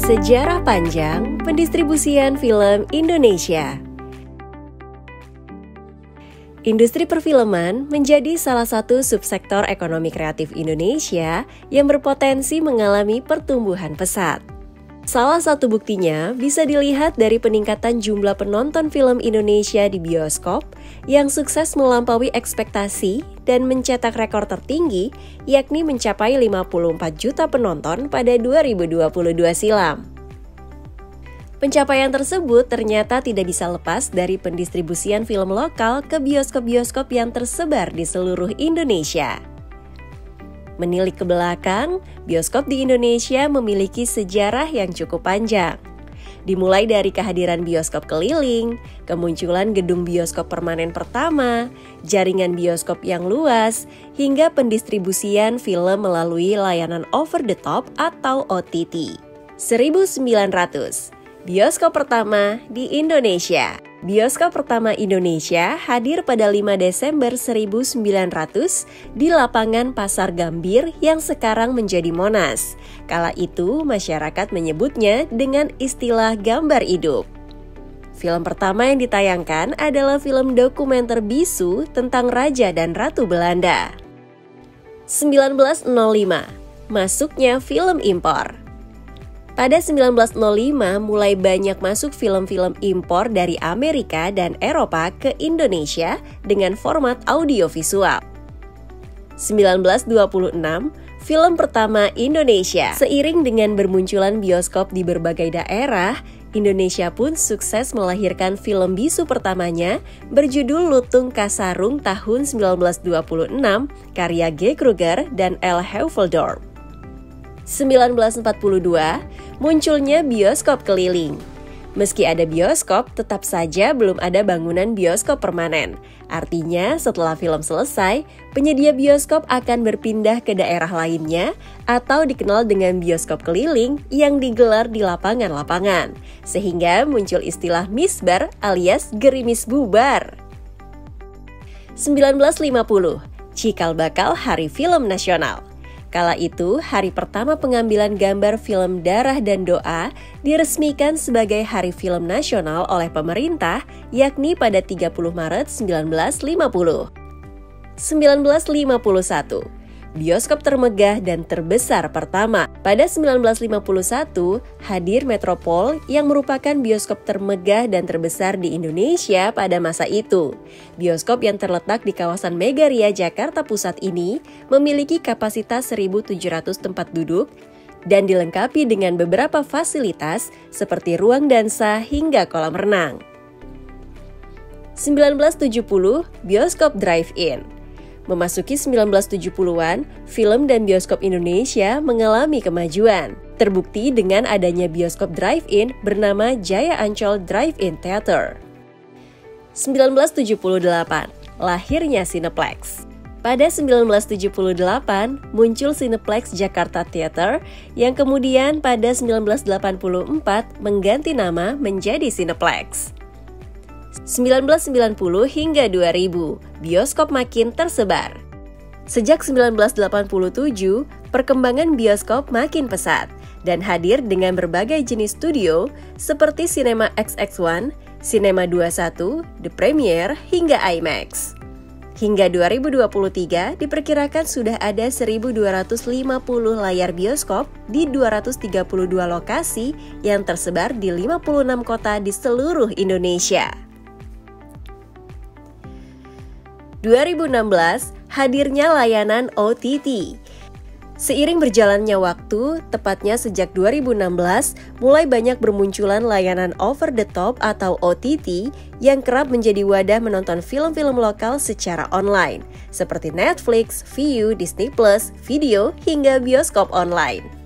Sejarah panjang pendistribusian film Indonesia. Industri perfilman menjadi salah satu subsektor ekonomi kreatif Indonesia yang berpotensi mengalami pertumbuhan pesat. Salah satu buktinya bisa dilihat dari peningkatan jumlah penonton film Indonesia di bioskop yang sukses melampaui ekspektasi dan mencetak rekor tertinggi, yakni mencapai 54 juta penonton pada 2022 silam. Pencapaian tersebut ternyata tidak bisa lepas dari pendistribusian film lokal ke bioskop-bioskop yang tersebar di seluruh Indonesia. Menilik ke belakang, bioskop di Indonesia memiliki sejarah yang cukup panjang. Dimulai dari kehadiran bioskop keliling, kemunculan gedung bioskop permanen pertama, jaringan bioskop yang luas, hingga pendistribusian film melalui layanan over the top atau OTT. 1900, bioskop pertama di Indonesia. Bioskop pertama Indonesia hadir pada 5 Desember 1900 di lapangan Pasar Gambir yang sekarang menjadi Monas. Kala itu masyarakat menyebutnya dengan istilah gambar hidup. Film pertama yang ditayangkan adalah film dokumenter bisu tentang Raja dan Ratu Belanda. 1905, masuknya film impor. Pada 1905 mulai banyak masuk film-film impor dari Amerika dan Eropa ke Indonesia dengan format audiovisual. 1926, film pertama Indonesia. Seiring dengan bermunculan bioskop di berbagai daerah, Indonesia pun sukses melahirkan film bisu pertamanya berjudul Lutung Kasarung tahun 1926 karya G. Kruger dan L. Heuveldorp. 1942, munculnya bioskop keliling. Meski ada bioskop, tetap saja belum ada bangunan bioskop permanen. Artinya, setelah film selesai, penyedia bioskop akan berpindah ke daerah lainnya atau dikenal dengan bioskop keliling yang digelar di lapangan-lapangan. Sehingga muncul istilah misbar alias gerimis bubar. 1950, cikal bakal Hari Film Nasional. Kala itu, hari pertama pengambilan gambar film Darah dan Doa diresmikan sebagai Hari Film Nasional oleh pemerintah, yakni pada 30 Maret 1950. 1951, bioskop termegah dan terbesar pertama. Pada 1951, hadir Metropol yang merupakan bioskop termegah dan terbesar di Indonesia pada masa itu. Bioskop yang terletak di kawasan Megaria, Jakarta Pusat ini memiliki kapasitas 1.700 tempat duduk dan dilengkapi dengan beberapa fasilitas seperti ruang dansa hingga kolam renang. 1970, bioskop drive-in. Memasuki 1970-an, film dan bioskop Indonesia mengalami kemajuan. Terbukti dengan adanya bioskop drive-in bernama Jaya Ancol Drive-In Theater. 1978, lahirnya Cineplex. Pada 1978, muncul Cineplex Jakarta Theater yang kemudian pada 1984 mengganti nama menjadi Cineplex. 1990 hingga 2000, bioskop makin tersebar. Sejak 1987, perkembangan bioskop makin pesat dan hadir dengan berbagai jenis studio seperti Cinema XX1, Cinema 21, The Premiere, hingga IMAX. Hingga 2023, diperkirakan sudah ada 1.250 layar bioskop di 232 lokasi yang tersebar di 56 kota di seluruh Indonesia. 2016, hadirnya layanan OTT. Seiring berjalannya waktu, tepatnya sejak 2016, mulai banyak bermunculan layanan over the top atau OTT yang kerap menjadi wadah menonton film-film lokal secara online, seperti Netflix, Viu, Disney+, Video, hingga bioskop online.